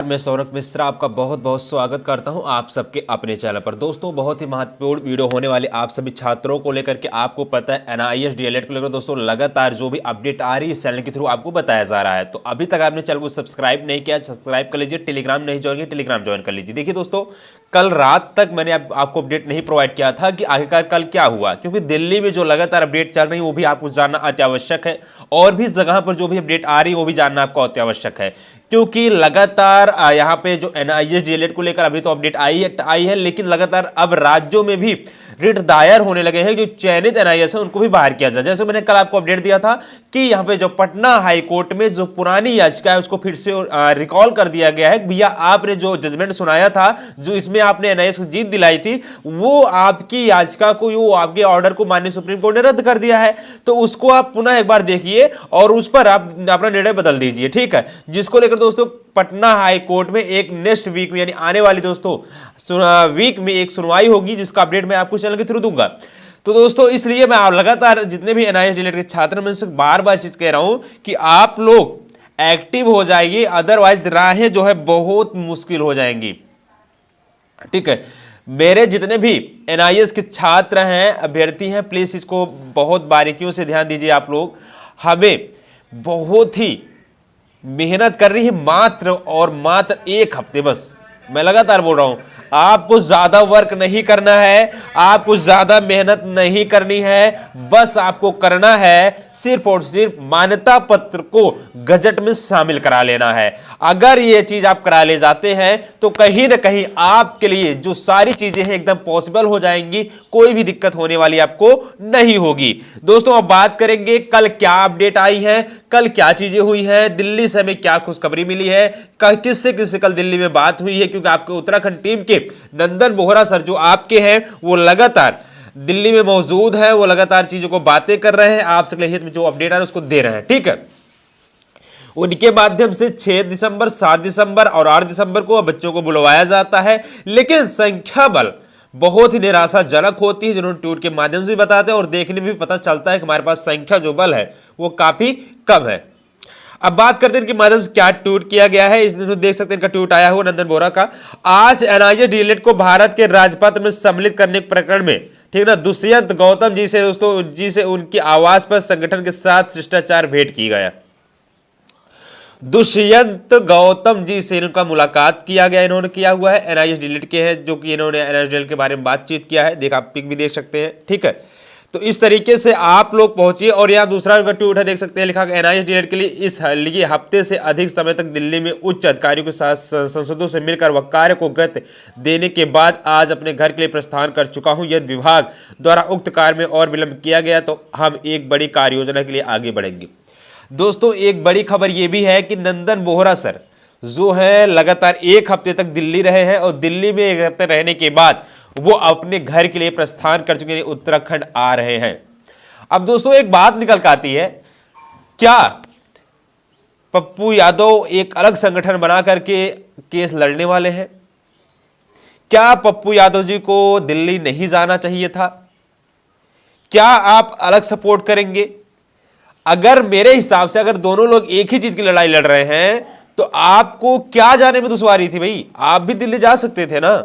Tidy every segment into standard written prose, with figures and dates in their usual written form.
मैं सौरभ मिश्रा आपका बहुत बहुत स्वागत करता हूं आप सबके अपने चैनल पर। दोस्तों बहुत ही महत्वपूर्ण वीडियो होने वाले आप सभी छात्रों को लेकर के। आपको पता है एनआईएस डीएलएड को लेकर दोस्तों लगातार जो भी अपडेट आ रही है इस चैनल के थ्रू आपको बताया जा रहा है। तो अभी तक आपने चैनल को सब्सक्राइब नहीं किया, सब्सक्राइब कर लीजिए। टेलीग्राम नहीं ज्वाइन किया, टेलीग्राम ज्वाइन कर लीजिए। देखिए दोस्तों, कल रात तक मैंने आपको अपडेट नहीं प्रोवाइड किया था कि आखिरकार कल क्या हुआ, क्योंकि दिल्ली में जो लगातार अपडेट चल रही है वो भी आपको जानना अत्यावश्यक है, और भी जगह पर जो भी अपडेट आ रही है वो भी जानना आपको अत्यावश्यक है। क्योंकि लगातार यहाँ पे जो एनआईएस डीएलएड को लेकर अभी तो अपडेट आई है, लेकिन लगातार अब राज्यों में भी रिट दायर होने लगे हैं। जो चयनित एनआईएस है उनको भी बाहर किया जाए। जैसे मैंने कल आपको अपडेट दिया था कि यहाँ पे जो पटना हाई कोर्ट में जो पुरानी याचिका है उसको फिर से रिकॉल कर दिया गया है। भैया आपने जो जजमेंट सुनाया था, जो इसमें आपने एनआईएस को जीत दिलाई थी, वो आपकी याचिका को, वो आपके ऑर्डर को माननीय सुप्रीम कोर्ट ने रद्द कर दिया है। तो उसको आप पुनः एक बार देखिए और उस पर आप अपना निर्णय बदल दीजिए, ठीक है। जिसको लेकर दोस्तों पटना हाई कोर्ट में एक नेक्स्ट वीक में यानी आने वाली दोस्तों वीक में एक सुनवाई होगी, जिसका अपडेट मैं आपको चैनल के थ्रू दूंगा। तो दोस्तों इसलिए मैं लगातार जितने भी एनआईएस डीएलएड के छात्र मैं बार बार चीज कह रहा हूं कि आप लोग एक्टिव हो जाइए, अदरवाइज राहें जो है बहुत मुश्किल हो जाएंगी, ठीक है। मेरे जितने भी एनआईएस के छात्र हैं, अभ्यर्थी हैं, प्लीज इसको बहुत बारीकियों से ध्यान दीजिए। आप लोग हमें बहुत ही मेहनत कर रही है, मात्र और मात्र एक हफ्ते, बस मैं लगातार बोल रहा हूं, आपको ज्यादा वर्क नहीं करना है, आपको ज्यादा मेहनत नहीं करनी है, बस आपको करना है सिर्फ और सिर्फ मान्यता पत्र को गजट में शामिल करा लेना है। अगर ये चीज आप करा ले जाते हैं तो कहीं ना कहीं आपके लिए जो सारी चीजें हैं एकदम पॉसिबल हो जाएंगी, कोई भी दिक्कत होने वाली आपको नहीं होगी। दोस्तों अब बात करेंगे कल क्या अपडेट आई है, कल क्या चीजें हुई है, दिल्ली से हमें क्या खुशखबरी मिली है, किससे किससे कल दिल्ली में बात हुई है। क्योंकि आपके उत्तराखंड टीम के नंदन बोहरा सर जो आपके हैं वो लगातार दिल्ली में मौजूद है, वो लगातार चीजों को बातें कर रहे हैं, आप सबके हित में जो अपडेट आ रहा है उसको दे रहे हैं, ठीक है। उनके माध्यम से 6 दिसंबर, 7 दिसंबर और 8 दिसंबर को बच्चों को बुलवाया जाता है, लेकिन संख्या बल बहुत ही निराशाजनक होती है, जिन्होंने ट्वीट के माध्यम से भी बताते हैं और देखने में भी पता चलता है कि हमारे पास संख्या जो बल है वो काफी कम है। अब बात करते हैं इनके माध्यम से क्या ट्वीट किया गया है। इसमें तो देख सकते हैं इनका ट्वीट आया हुआ नंदन बोहरा का। आज एनआईएस डीएलएड को भारत के राजपत्र में सम्मिलित करने के प्रकरण में, ठीक ना, दुष्यंत गौतम जी से दोस्तों जी से उनकी आवास पर संगठन के साथ शिष्टाचार भेंट की गया। दुष्यंत गौतम जी से इनका मुलाकात किया गया, इन्होंने किया हुआ है, एनआईएस डीएलएड के हैं जो कि इन्होंने एनआईएस डीएलएड के बारे में बातचीत किया है। देख आप पिक भी देख सकते हैं, ठीक है। तो इस तरीके से आप लोग पहुंचिए। और यहाँ दूसरा ट्वीट है, देख सकते हैं, लिखा एनआईएस डीएलएड के लिए इस लिए हफ्ते से अधिक समय तक दिल्ली में उच्च अधिकारियों के साथ संसदों से मिलकर वह कार्य को गति देने के बाद आज अपने घर के लिए प्रस्थान कर चुका हूं। यदि विभाग द्वारा उक्त कार्य में और विलंब किया गया तो हम एक बड़ी कार्य योजना के लिए आगे बढ़ेंगे। दोस्तों एक बड़ी खबर यह भी है कि नंदन बोहरा सर जो है लगातार एक हफ्ते तक दिल्ली रहे हैं, और दिल्ली में एक हफ्ते रहने के बाद वो अपने घर के लिए प्रस्थान कर चुके हैं, उत्तराखंड आ रहे हैं। अब दोस्तों एक बात निकल कर आती है, क्या पप्पू यादव एक अलग संगठन बना करके केस लड़ने वाले हैं? क्या पप्पू यादव जी को दिल्ली नहीं जाना चाहिए था? क्या आप अलग सपोर्ट करेंगे? अगर मेरे हिसाब से अगर दोनों लोग एक ही चीज की लड़ाई लड़ रहे हैं तो आपको क्या जाने में दुश्वारी थी भाई? आप भी दिल्ली जा सकते थे ना,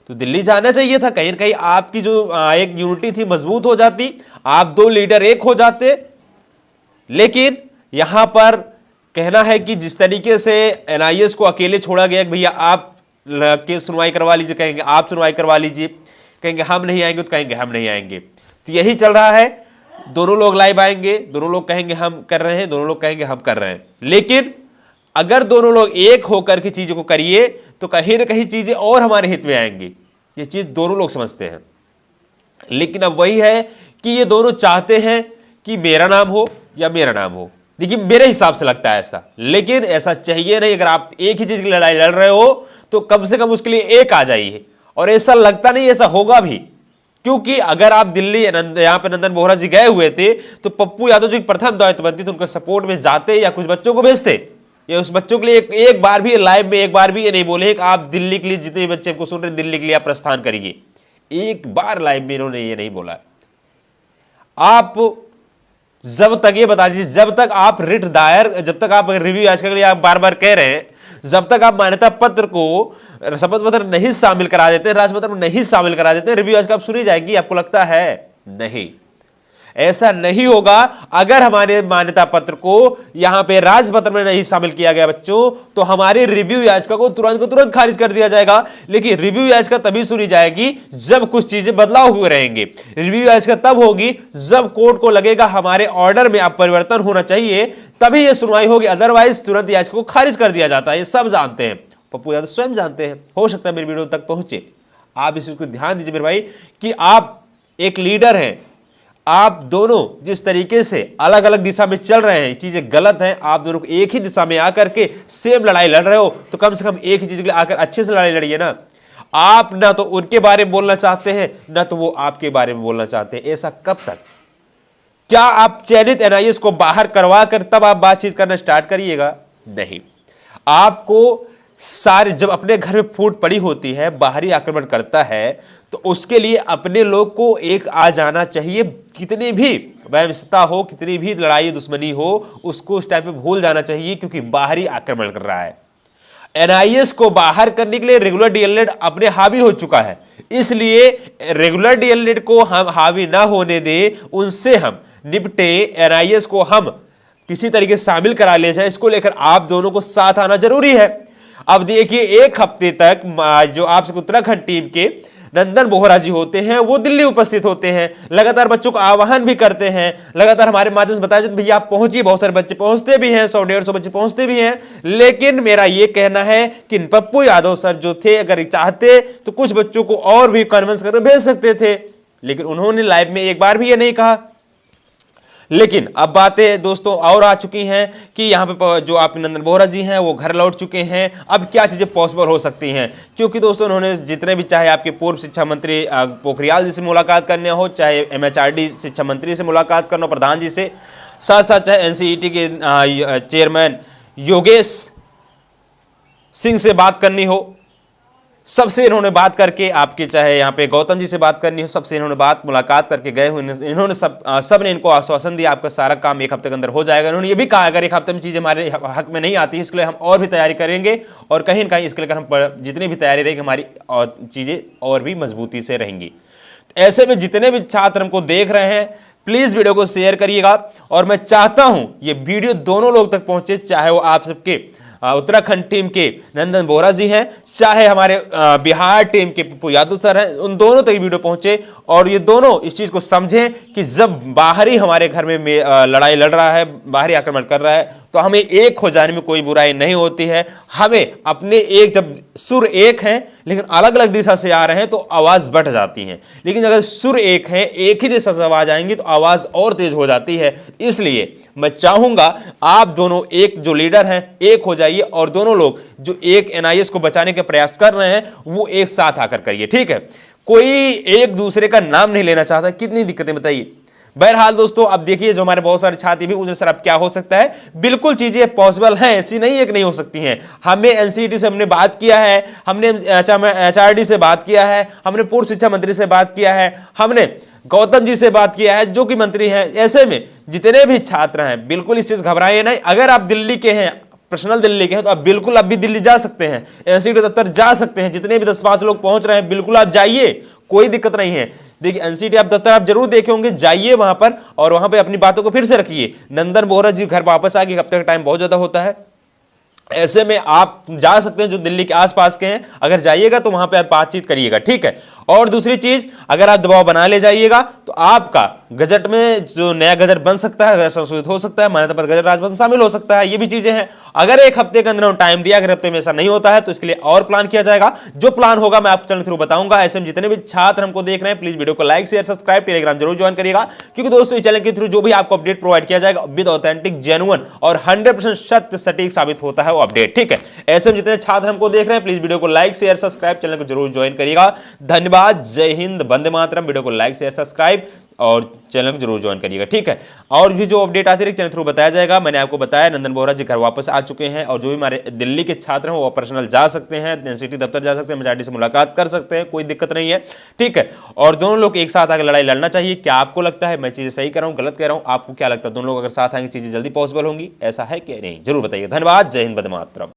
तो दिल्ली जाना चाहिए था। कहीं ना कहीं आपकी जो एक यूनिटी थी मजबूत हो जाती, आप दो लीडर एक हो जाते। लेकिन यहां पर कहना है कि जिस तरीके से एनआईएस को अकेले छोड़ा गया, भैया आप केस सुनवाई करवा लीजिए, कहेंगे आप सुनवाई करवा लीजिए, कहेंगे हम नहीं आएंगे तो कहेंगे हम नहीं आएंगे। तो यही चल रहा है, दोनों लोग लाइव आएंगे, दोनों लोग कहेंगे हम कर रहे हैं, दोनों लोग कहेंगे हम कर रहे हैं। लेकिन अगर दोनों लोग एक होकर के चीजों को करिए तो कहीं ना कहीं चीजें और हमारे हित में आएंगी। ये चीज दोनों लोग समझते हैं। लेकिन अब वही है कि ये दोनों चाहते हैं कि मेरा नाम हो या मेरा नाम हो। देखिए मेरे हिसाब से लगता है ऐसा, लेकिन ऐसा चाहिए नहीं। अगर आप एक ही चीज की लड़ाई लड़ रहे हो तो कम से कम उसके लिए एक आ जाइए, और ऐसा लगता नहीं ऐसा होगा भी। क्योंकि अगर आप दिल्ली यहां पे नंदन बोहरा जी गए हुए थे तो पप्पू यादव जी प्रथम दायित्व बनती तो उनके सपोर्ट में जाते या कुछ बच्चों को भेजते, या उस बच्चों के लिए एक बार भी लाइव में एक बार भी ये नहीं बोले कि आप दिल्ली के लिए, जितने बच्चे को सुन रहे दिल्ली के लिए आप प्रस्थान करिए। एक बार लाइव में इन्होंने ये नहीं बोला। आप जब तक ये बता दीजिए, जब तक आप रिट दायर, जब तक आप रिव्यू याचिका के लिए आप बार बार कह रहे हैं, जब तक आप मान्यता पत्र को, शपथ पत्र नहीं शामिल करा देते, राजपत्र में नहीं शामिल करा देते, रिव्यू याचिका अब सुनी जाएगी? आपको लगता है? नहीं, ऐसा नहीं होगा। अगर हमारे मान्यता पत्र को यहां पे राजपत्र में नहीं शामिल किया गया बच्चों, तो हमारी रिव्यू याचिका को तुरंत खारिज कर दिया जाएगा। लेकिन रिव्यू याचिका तभी सुनी जाएगी जब कुछ चीजें बदलाव हुए रहेंगे। रिव्यू याचिका तब होगी जब कोर्ट को लगेगा हमारे ऑर्डर में अब परिवर्तन होना चाहिए, तभी यह सुनवाई होगी। अदरवाइज तुरंत याचिका को खारिज कर दिया जाता है। ये सब जानते हैं, पप्पू यादव स्वयं जानते हैं। हो सकता है मेरी वीडियो तक पहुंचे। आप इस चीज को ध्यान दीजिए मेरे भाई कि आप एक लीडर हैं, आप दोनों जिस तरीके से अलग अलग दिशा में चल रहे हैं, चीजें गलत हैं। आप दोनों को एक ही दिशा में आकर के सेम लड़ाई लड़ रहे हो, तो कम से कम एक ही चीज के लिए आकर अच्छे से लड़ाई लड़िए ना। आप ना तो उनके बारे में बोलना चाहते हैं, ना तो वो आपके बारे में बोलना चाहते हैं। ऐसा कब तक? क्या आप चयनित एनआईएस को बाहर करवा कर तब आप बातचीत करना स्टार्ट करिएगा? नहीं। आपको सारे, जब अपने घर में फूट पड़ी होती है, बाहरी आक्रमण करता है, तो उसके लिए अपने लोग को एक आ जाना चाहिए। कितनी भी वैमनस्यता हो, कितनी भी लड़ाई दुश्मनी हो, उसको उस टाइम पे भूल जाना चाहिए, क्योंकि बाहरी आक्रमण कर रहा है। एनआईएस को बाहर करने के लिए रेगुलर डीएलएड अपने हावी हो चुका है, इसलिए रेगुलर डीएलएड को हम हावी ना होने दें, उनसे हम निपटे। एनआईएस को हम किसी तरीके से शामिल करा ले जाए, इसको लेकर आप दोनों को साथ आना जरूरी है। अब देखिए, एक हफ्ते तक जो आपसे उत्तराखंड टीम के नंदन बोहरा जी होते हैं, वो दिल्ली उपस्थित होते हैं, लगातार बच्चों को आह्वान भी करते हैं, लगातार हमारे माध्यम से बताया जाता है भैया आप पहुंचिए। बहुत सारे बच्चे पहुंचते भी हैं, 100-150 बच्चे पहुंचते भी हैं। लेकिन मेरा ये कहना है कि पप्पू यादव सर जो थे, अगर चाहते तो कुछ बच्चों को और भी कन्विंस करके भेज सकते थे, लेकिन उन्होंने लाइव में एक बार भी ये नहीं कहा। लेकिन अब बातें दोस्तों और आ चुकी हैं कि यहाँ पे जो आप नंदन बोहरा जी हैं वो घर लौट चुके हैं। अब क्या चीज़ें पॉसिबल हो सकती हैं? क्योंकि दोस्तों उन्होंने जितने भी, चाहे आपके पूर्व शिक्षा मंत्री पोखरियाल जी से मुलाकात करने हो, चाहे एमएचआरडी शिक्षा मंत्री से मुलाकात करना हो, प्रधान जी से, साथ साथ चाहे एनसीईटी के चेयरमैन योगेश सिंह से बात करनी हो, सबसे इन्होंने बात करके, आपके चाहे यहाँ पे गौतम जी से बात करनी हो, सबसे इन्होंने मुलाकात करके गए हुए। इन्होंने सब ने इनको आश्वासन दिया आपका सारा काम एक हफ्ते के अंदर हो जाएगा। इन्होंने ये भी कहा अगर एक हफ्ते में चीज़ें हमारे हक में नहीं आती, इसके लिए हम और भी तैयारी करेंगे, और कहीं ना कहीं इसके लेकर हम जितनी भी तैयारी रहेगी हमारी और चीज़ें और भी मजबूती से रहेंगी। ऐसे में जितने भी छात्र हमको देख रहे हैं, प्लीज़ वीडियो को शेयर करिएगा, और मैं चाहता हूं ये वीडियो दोनों लोग तक पहुंचे, चाहे वो आप सबके उत्तराखंड टीम के नंदन बोहरा जी हैं, चाहे हमारे बिहार टीम के पप्पू यादव सर हैं, उन दोनों तक वीडियो पहुंचे, और ये दोनों इस चीज़ को समझें कि जब बाहरी हमारे घर में लड़ाई लड़ रहा है, बाहरी आक्रमण कर रहा है, तो हमें एक हो जाने में कोई बुराई नहीं होती है। हमें अपने एक, जब सुर एक हैं लेकिन अलग अलग दिशा से आ रहे हैं तो आवाज़ बढ़ जाती है, लेकिन अगर सुर एक है, एक ही दिशा से आवाज़ आएंगी तो आवाज़ और तेज हो जाती है। इसलिए मैं चाहूंगा आप दोनों एक जो लीडर हैं एक हो जाइए, और दोनों लोग जो एक एनआईएस को बचाने के प्रयास कर रहे हैं वो एक साथ आकर करिए, ठीक है? कोई एक दूसरे का नाम नहीं लेना चाहता। कितनी दिक्कतें बताइए। बहरहाल दोस्तों, अब देखिए जो हमारे बहुत सारे छात्र भी पूछ रहे सर अब क्या हो सकता है, बिल्कुल चीजें पॉसिबल हैं, ऐसी नहीं एक नहीं हो सकती हैं। हमें एनसीईटी से हमने बात किया है, हमने एचआरडी से बात किया है, हमने पूर्व शिक्षा मंत्री से बात किया है, हमने गौतम जी से बात किया है जो कि मंत्री हैं। ऐसे में जितने भी छात्र हैं बिल्कुल इस चीज घबराइए नहीं। अगर आप दिल्ली के हैं, पर्सनल दिल्ली के हैं, तो आप बिल्कुल अब भी दिल्ली जा सकते हैं, एनसीईटी दफ्तर जा सकते हैं। जितने भी 10-5 लोग पहुंच रहे हैं बिल्कुल आप जाइए, कोई दिक्कत नहीं है। देखिए एनसीईटी आप दफ्तर आप जरूर देखे होंगे, जाइए वहां पर और वहां पे अपनी बातों को फिर से रखिए। नंदन बोहरा जी घर वापस आ गए, हफ्ते का टाइम बहुत ज्यादा होता है, ऐसे में आप जा सकते हैं जो दिल्ली के आसपास के हैं, अगर जाइएगा तो वहां पे आप बातचीत करिएगा, ठीक है? और दूसरी चीज, अगर आप दबाव बना ले जाइएगा तो आपका गजट में जो नया गजट बन सकता है, अगर संशोधित हो सकता है, मान्यता पत्र गजट राजपत्र शामिल हो सकता है, ये भी चीजें हैं। अगर एक हफ्ते के अंदर टाइम दिया, अगर हफ्ते में ऐसा नहीं होता है तो इसके लिए और प्लान किया जाएगा। जो प्लान होगा मैं आपको चैनल थ्रू बताऊंगा। ऐसे में जितने भी छात्र हमको देख रहे हैं प्लीज वीडियो को लाइक शेयर सब्सक्राइब टेलीग्राम जरूर ज्वाइन करिएगा, क्योंकि दोस्तों इस चैनल के थ्रू जो भी आपको अपडेट प्रोवाइड किया जाएगा विद ऑथेंटिक जेन्युइन और 100% सत्य सटीक साबित होता है वो अपडेट, ठीक है? ऐसे में जितने छात्र हमको देख रहे हैं प्लीज वीडियो को लाइक शेयर सब्सक्राइब चैनल को जरूर ज्वाइन करिएगा। धन्यवाद, जय हिंद, वंदे मातरम। वीडियो को लाइक शेयर सब्सक्राइब और चैनल को जरूर ज्वाइन करिएगा, ठीक है? और भी जो अपडेट आती है चैनल थ्रू बताया जाएगा। मैंने आपको बताया नंदन बोहरा जी घर वापस आ चुके हैं, और जो भी हमारे दिल्ली के छात्र हैं वो पर्सनल जा सकते हैं, एनसीईटी दफ्तर जा सकते हैं, एमएचआरडी से मुलाकात कर सकते हैं, कोई दिक्कत नहीं है, ठीक है? और दोनों लोग एक साथ आकर लड़ाई लड़ना चाहिए। क्या आपको लगता है मैं चीजें सही कर रहा हूं, गलत कह रहा हूं? आपको क्या लगता है दोनों लोग अगर साथ आएंगे चीजें जल्दी पॉसिबल होंगी? ऐसा है कि नहीं, जरूर बताइए। धन्यवाद, जय हिंद, वंदे मातरम।